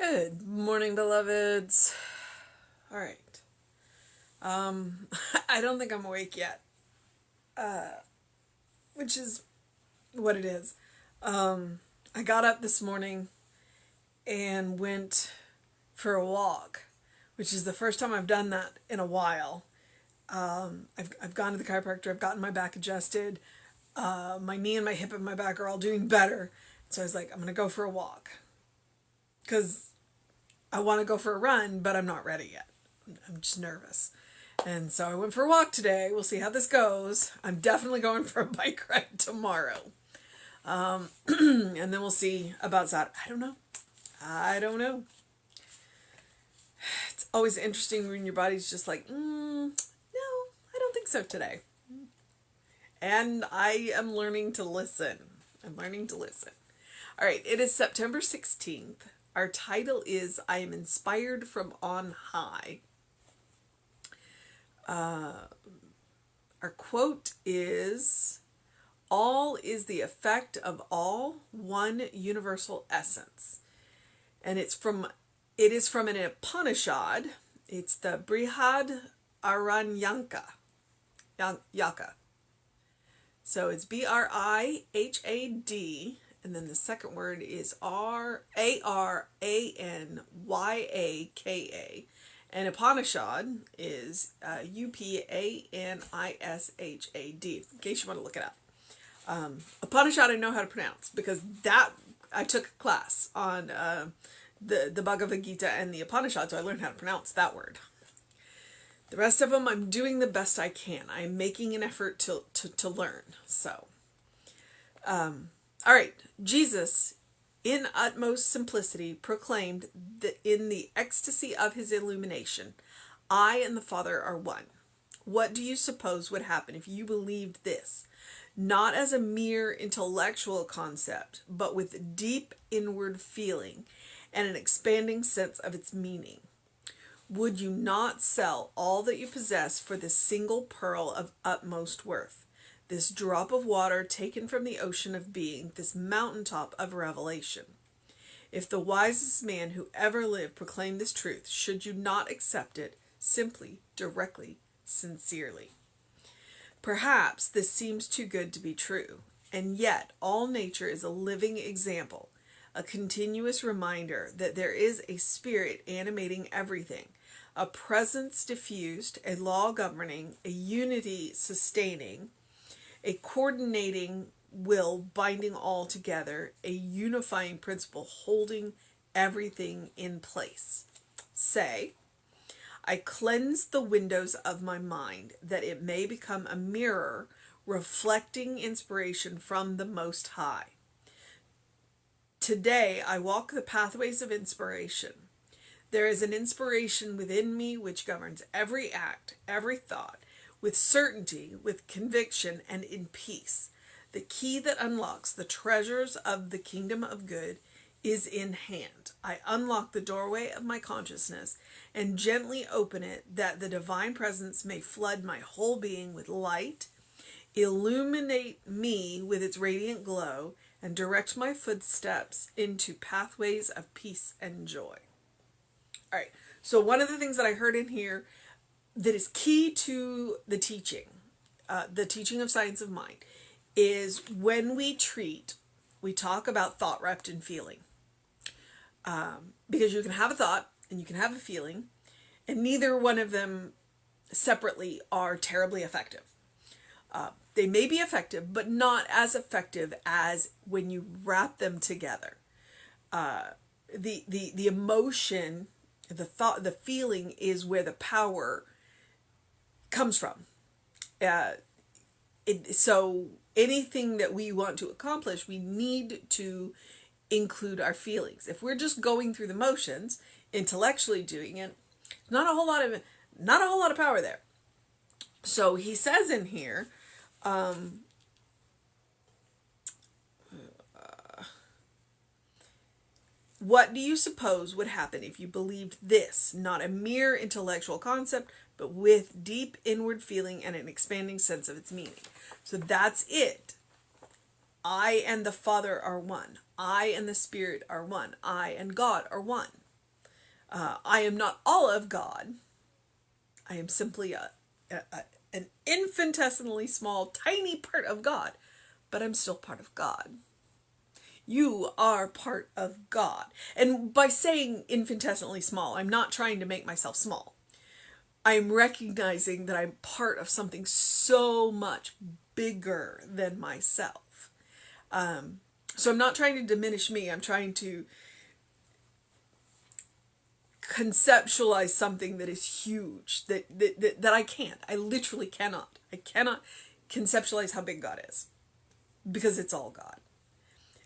Good morning, beloveds. All right. I don't think I'm awake yet, which is what it is. I got up this morning and went for a walk, which is the first time I've done that in a while. I've gone to the chiropractor. I've gotten my back adjusted. My knee and my hip and my back are all doing better. So I was like, I'm gonna go for a walk because I want to go for a run, but I'm not ready yet. I'm just nervous. And so I went for a walk today. We'll see how this goes. I'm definitely going for a bike ride tomorrow. And then we'll see about Saturday. I don't know. It's always interesting when your body's just like, no, I don't think so today. And I am learning to listen. All right, it is September 16th. Our title is I Am Inspired from On High. Our quote is, all is the effect of all, one universal essence. And it is from an Upanishad. It's the Brihad Aranyaka. So it's Brihad, and then the second word is Aranyaka. And Upanishad is Upanishad, in case you want to look it up. Upanishad I know how to pronounce because I took a class on the Bhagavad Gita and the Upanishad, so I learned how to pronounce that word. The rest of them I'm doing the best I can. I'm making an effort to learn. So, all right, Jesus, in utmost simplicity, proclaimed that in the ecstasy of his illumination, I and the Father are one. What do you suppose would happen if you believed this? Not as a mere intellectual concept, but with deep inward feeling and an expanding sense of its meaning. Would you not sell all that you possess for this single pearl of utmost worth? This drop of water taken from the ocean of being, this mountaintop of revelation. If the wisest man who ever lived proclaimed this truth, should you not accept it simply, directly, sincerely? Perhaps this seems too good to be true, and yet all nature is a living example, a continuous reminder that there is a spirit animating everything, a presence diffused, a law governing, a unity sustaining, a coordinating will binding all together, a unifying principle holding everything in place. Say, I cleanse the windows of my mind that it may become a mirror reflecting inspiration from the Most High. Today I walk the pathways of inspiration. There is an inspiration within me which governs every act, every thought, with certainty, with conviction, and in peace. The key that unlocks the treasures of the kingdom of good is in hand. I unlock the doorway of my consciousness and gently open it that the divine presence may flood my whole being with light, illuminate me with its radiant glow, and direct my footsteps into pathways of peace and joy. All right, so one of the things that I heard in here that is key to the teaching of science of mind, is when we talk about thought wrapped in feeling. Because you can have a thought and you can have a feeling, and neither one of them separately are terribly effective. They may be effective, but not as effective as when you wrap them together. The emotion, the thought, the feeling is where the power comes from. So anything that we want to accomplish, we need to include our feelings. If we're just going through the motions, intellectually doing it, not a whole lot of power there. So he says in here, what do you suppose would happen if you believed this, not a mere intellectual concept, but with deep inward feeling and an expanding sense of its meaning? So that's it. I and the Father are one. I and the Spirit are one. I and God are one. I am not all of God. I am simply an infinitesimally small, tiny part of God, but I'm still part of God. You are part of God. And by saying infinitesimally small, I'm not trying to make myself small. I'm recognizing that I'm part of something so much bigger than myself. So I'm not trying to diminish me. I'm trying to conceptualize something that is huge, that I can't. I literally cannot. I cannot conceptualize how big God is, because it's all God.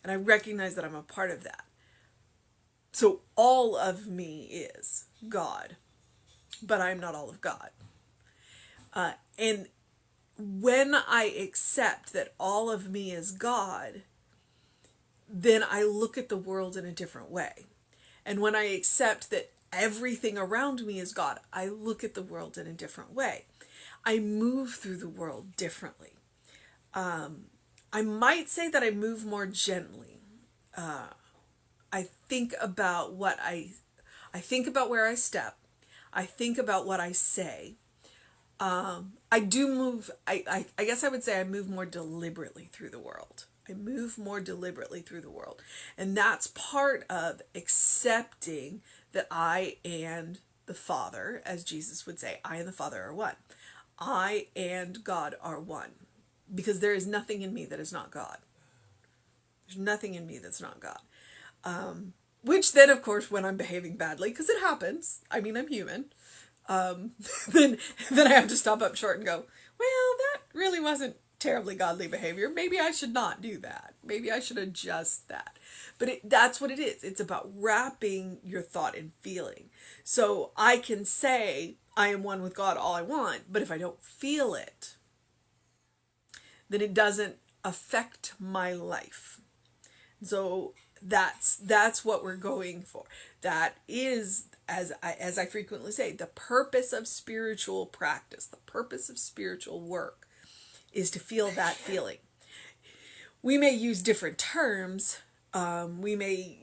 And I recognize that I'm a part of that. So all of me is God, but I'm not all of God. And when I accept that all of me is God, then I look at the world in a different way. And when I accept that everything around me is God, I look at the world in a different way. I move through the world differently. I might say that I move more gently. I think about what I think about where I step. I think about what I say. I do move, I guess I would say I move more deliberately through the world. I move more deliberately through the world. And that's part of accepting that I and the Father, as Jesus would say, I and the Father are one. I and God are one. Because there is nothing in me that is not God. There's nothing in me that's not God. Which then, of course, when I'm behaving badly, because it happens, I mean, I'm human, then I have to stop up short and go, well, that really wasn't terribly godly behavior. Maybe I should not do that. Maybe I should adjust that. But that's what it is. It's about wrapping your thought and feeling. So I can say I am one with God all I want, but if I don't feel it, then it doesn't affect my life. So that's what we're going for. That is, as I frequently say, the purpose of spiritual practice, the purpose of spiritual work is to feel that feeling. We may use different terms. We may,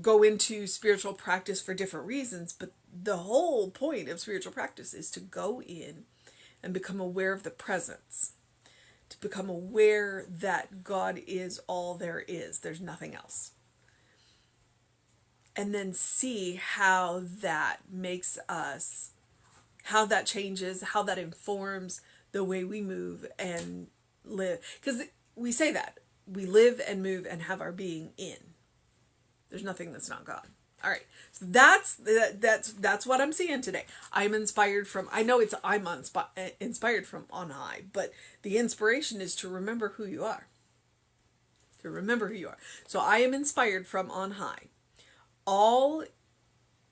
go into spiritual practice for different reasons, but the whole point of spiritual practice is to go in and become aware of the presence, to become aware that God is all there is. There's nothing else. And then see how that makes us, how that changes, how that informs the way we move and live. Because we say that. We live and move and have our being in. There's nothing that's not God. All right. So that's what I'm seeing today. I'm inspired from, I know I'm inspired from on high, but the inspiration is to remember who you are. To remember who you are. So I am inspired from on high. All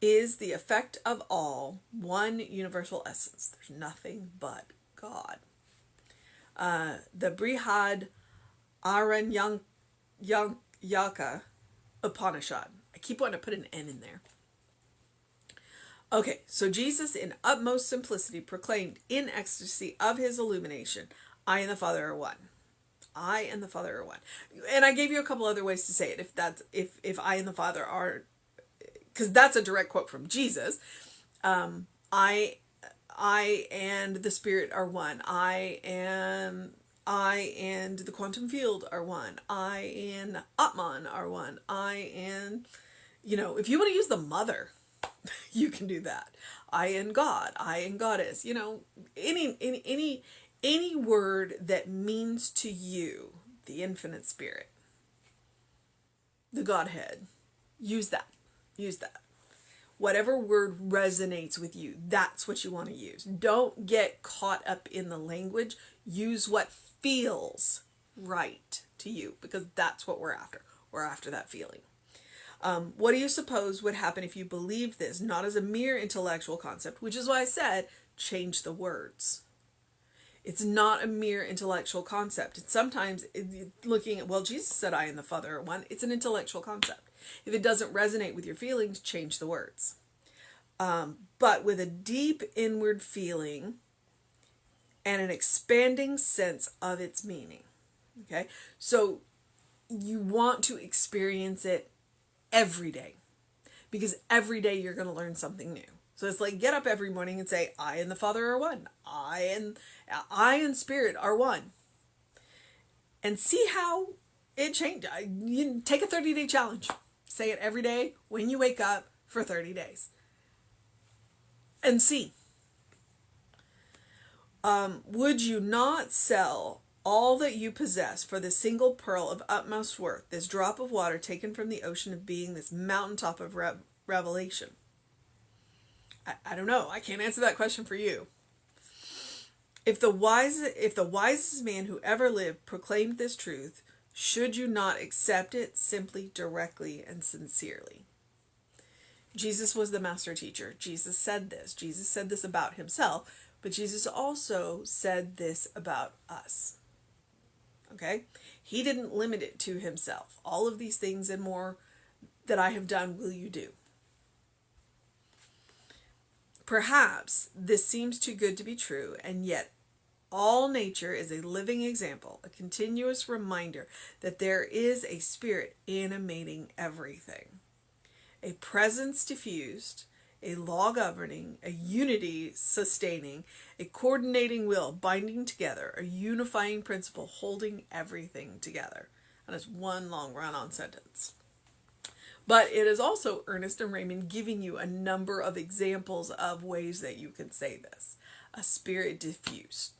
is the effect of all, one universal essence. There's nothing but God. The Brihad Aranyaka Upanishad. I keep wanting to put an N in there. Okay, so Jesus in utmost simplicity proclaimed in ecstasy of his illumination, I and the Father are one. I and the Father are one. And I gave you a couple other ways to say it. If I and the Father are, because that's a direct quote from Jesus. I and the Spirit are one. I and the quantum field are one. I and Atman are one. I and, if you want to use the mother, you can do that. I and God. I and Goddess. Any word that means to you the infinite spirit, the Godhead, use that. Use that. Whatever word resonates with you, that's what you want to use. Don't get caught up in the language. Use what feels right to you, because that's what we're after. We're after that feeling. What do you suppose would happen if you believed this, not as a mere intellectual concept, which is why I said change the words. It's not a mere intellectual concept. It's sometimes looking at, well, Jesus said I and the Father are one. It's an intellectual concept. If it doesn't resonate with your feelings, change the words. But with a deep inward feeling and an expanding sense of its meaning. Okay? So you want to experience it every day. because every day you're going to learn something new. So it's like, get up every morning and say, I and the Father are one. I and Spirit are one. And see how it changed. You take a 30-day challenge. Say it every day when you wake up for 30 days. And see. Would you not sell all that you possess for this single pearl of utmost worth, this drop of water taken from the ocean of being, this mountaintop of revelation? I don't know. I can't answer that question for you. If the wisest man who ever lived proclaimed this truth, should you not accept it simply, directly, and sincerely? Jesus was the master teacher. Jesus said this. Jesus said this about himself, but Jesus also said this about us. Okay? He didn't limit it to himself. All of these things and more that I have done will you do. Perhaps this seems too good to be true, and yet all nature is a living example, a continuous reminder that there is a spirit animating everything. A presence diffused, a law governing, a unity sustaining, a coordinating will binding together, a unifying principle holding everything together. And it's one long run-on sentence. But it is also Ernest and Raymond giving you a number of examples of ways that you can say this. A spirit diffused.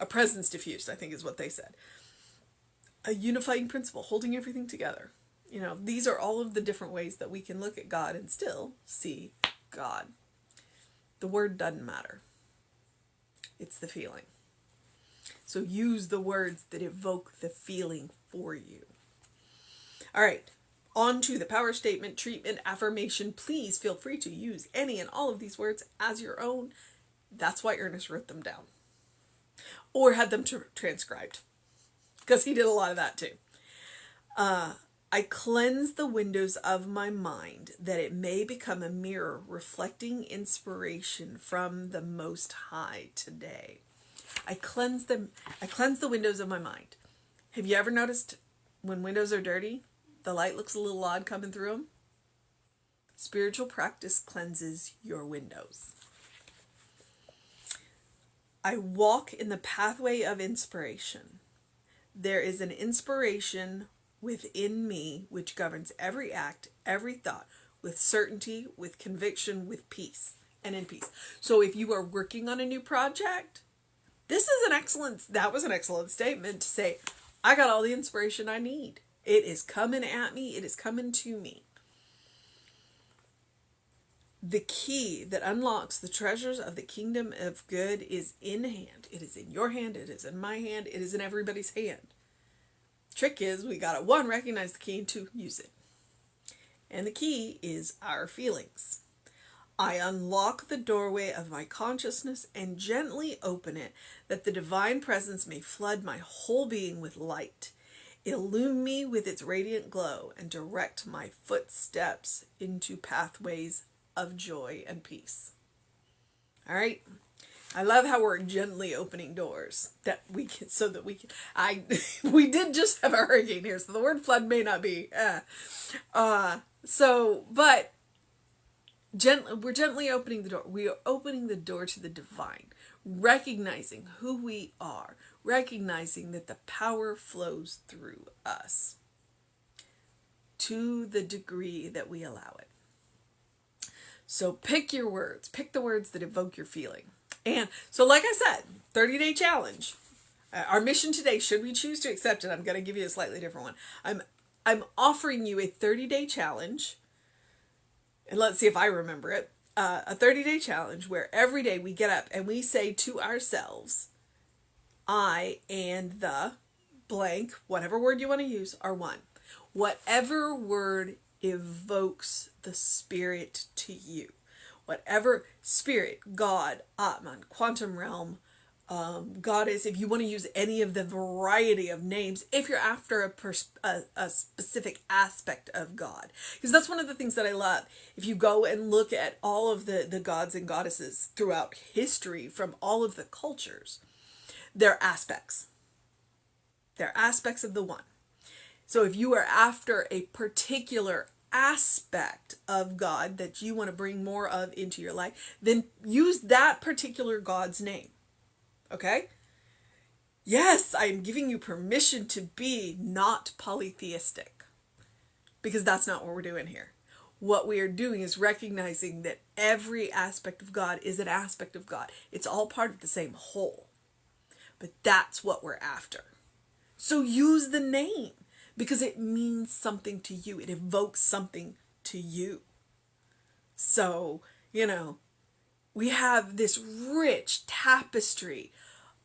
A presence diffused, I think is what they said. A unifying principle holding everything together. You know, these are all of the different ways that we can look at God and still see God. The word doesn't matter. It's the feeling. So use the words that evoke the feeling for you. All right. On to the power statement, treatment, affirmation. Please feel free to use any and all of these words as your own. That's why Ernest wrote them down. Or had them transcribed. Because he did a lot of that too. I cleanse the windows of my mind that it may become a mirror reflecting inspiration from the Most High today. I cleanse the windows of my mind. Have you ever noticed when windows are dirty, the light looks a little odd coming through them? Spiritual practice cleanses your windows. I walk in the pathway of inspiration. There is an inspiration within me which governs every act, every thought, with certainty, with conviction, with peace, and in peace. So if you are working on a new project, that was an excellent statement to say, I got all the inspiration I need. It is coming at me. It is coming to me. The key that unlocks the treasures of the kingdom of good is in hand. It is in your hand. It is in my hand. It is in everybody's hand. Trick is we got to, 1, recognize the key, and 2, use it. And the key is our feelings. I unlock the doorway of my consciousness and gently open it that the divine presence may flood my whole being with light. Illume me with its radiant glow and direct my footsteps into pathways of joy and peace. All right. I love how we're gently opening doors that we can, so that we can, we did just have a hurricane here, so the word flood may not be, but we're gently opening the door. We are opening the door to the divine, recognizing who we are, recognizing that the power flows through us to the degree that we allow it. So pick your words, pick the words that evoke your feeling. And so, like I said, 30-day challenge. Our mission today, should we choose to accept it, I'm going to give you a slightly different one. I'm offering you a 30-day challenge, and let's see if I remember it. A 30-day challenge where every day we get up and we say to ourselves, I and the blank, whatever word you want to use, are one. Whatever word evokes the spirit to you. Whatever spirit, God, Atman, quantum realm, goddess, if you want to use any of the variety of names, if you're after a specific aspect of God. Because that's one of the things that I love. If you go and look at all of the gods and goddesses throughout history from all of the cultures, they're aspects. They're aspects of the one. So if you are after a particular aspect of God that you want to bring more of into your life, then use that particular God's name. Okay? Yes, I am giving you permission to be not polytheistic, because that's not what we're doing here. What we are doing is recognizing that every aspect of God is an aspect of God. It's all part of the same whole. But that's what we're after. So use the name, because it means something to you. It evokes something to you. So, we have this rich tapestry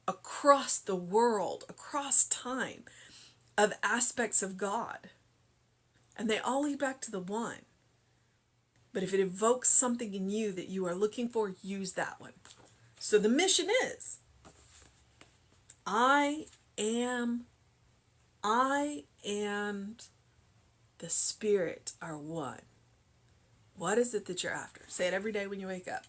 across the world, across time, of aspects of God. And they all lead back to the one. But if it evokes something in you that you are looking for, use that one. So the mission is, I am the Spirit are one. What is it that you're after? Say it every day when you wake up.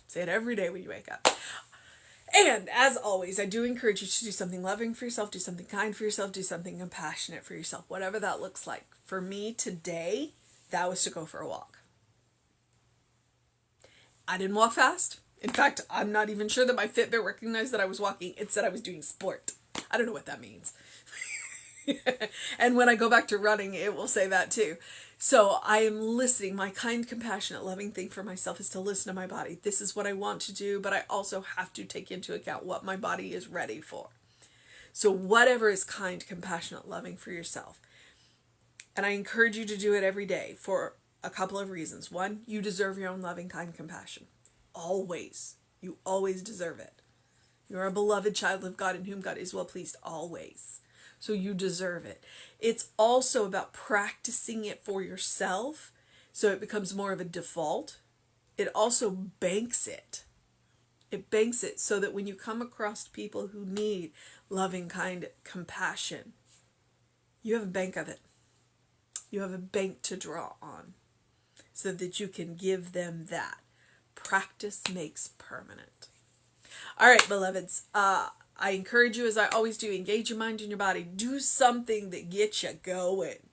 Say it every day when you wake up. And as always, I do encourage you to do something loving for yourself, do something kind for yourself, do something compassionate for yourself, whatever that looks like. For me today, that was to go for a walk. I didn't walk fast. In fact, I'm not even sure that my Fitbit recognized that I was walking. It said I was doing sport. I don't know what that means. And when I go back to running, it will say that too. So I am listening. My kind, compassionate, loving thing for myself is to listen to my body. This is what I want to do, but I also have to take into account what my body is ready for. So whatever is kind, compassionate, loving for yourself. And I encourage you to do it every day for a couple of reasons. One, you deserve your own loving, kind compassion. Always. You always deserve it. You're a beloved child of God in whom God is well pleased always. So you deserve it. It's also about practicing it for yourself so it becomes more of a default. It also banks it. It banks it so that when you come across people who need loving, kind compassion, you have a bank of it. You have a bank to draw on so that you can give them that. Practice makes permanent. All right, beloveds. I encourage you, as I always do, engage your mind and your body. Do something that gets you going.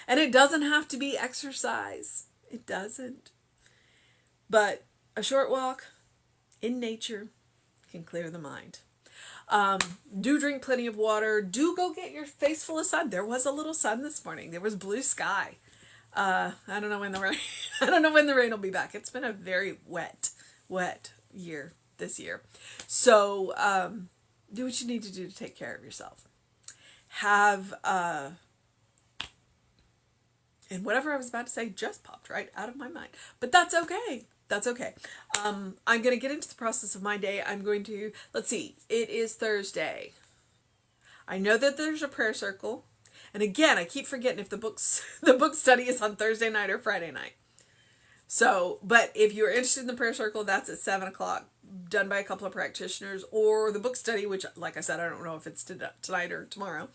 And it doesn't have to be exercise. It doesn't. But a short walk in nature can clear the mind. Do drink plenty of water. Do go get your face full of sun. There was a little sun this morning. There was blue sky. I don't know when the rain. I don't know when the rain will be back. It's been a very wet year this year. So do what you need to do to take care of yourself. Have and whatever I was about to say just popped right out of my mind. But that's okay. That's okay. I'm going to get into the process of my day. I'm going to, let's see, it is Thursday. I know that there's a prayer circle. And again, I keep forgetting if the book study is on Thursday night or Friday night. So, but if you're interested in the prayer circle, that's at 7:00, done by a couple of practitioners, or the book study, which, like I said, I don't know if it's tonight or tomorrow.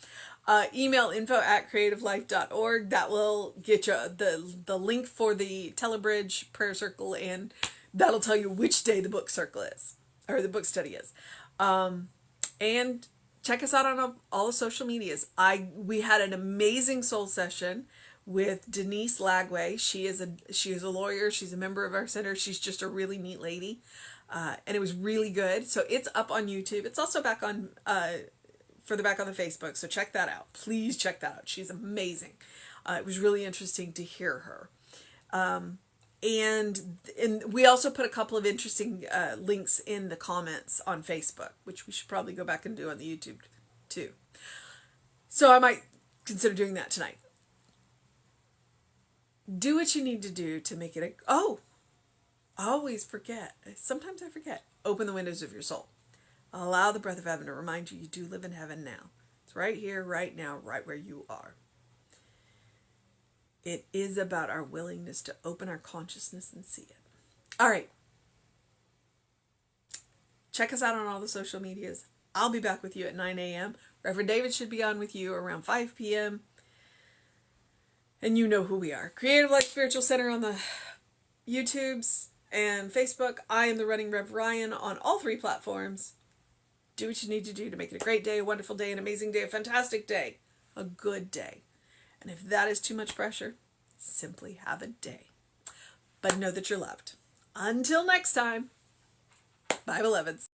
Email info@creativelife.org. That will get you the link for the Telebridge prayer circle, and that'll tell you which day the book circle is, or the book study is. And check us out on all the social medias. We had an amazing soul session with Denise Lagway. She is a lawyer. She's a member of our center. She's just a really neat lady. And it was really good. So it's up on YouTube. It's also back on, further back on the Facebook. So check that out. Please check that out. She's amazing. It was really interesting to hear her. And we also put a couple of interesting links in the comments on Facebook, which we should probably go back and do on the YouTube too. So I might consider doing that tonight. Do what you need to do to make it I always forget. Sometimes I forget. Open the windows of your soul. Allow the breath of heaven to remind you do live in heaven now. It's right here, right now, right where you are. It is about our willingness to open our consciousness and see it. All right. Check us out on all the social medias. I'll be back with you at 9 a.m. Reverend David should be on with you around 5 p.m. And you know who we are. Creative Life Spiritual Center on the YouTubes and Facebook. I am the Running Rev Ryan on all 3 platforms. Do what you need to do to make it a great day, a wonderful day, an amazing day, a fantastic day, a good day. And if that is too much pressure, simply have a day. But know that you're loved. Until next time, bye, beloveds.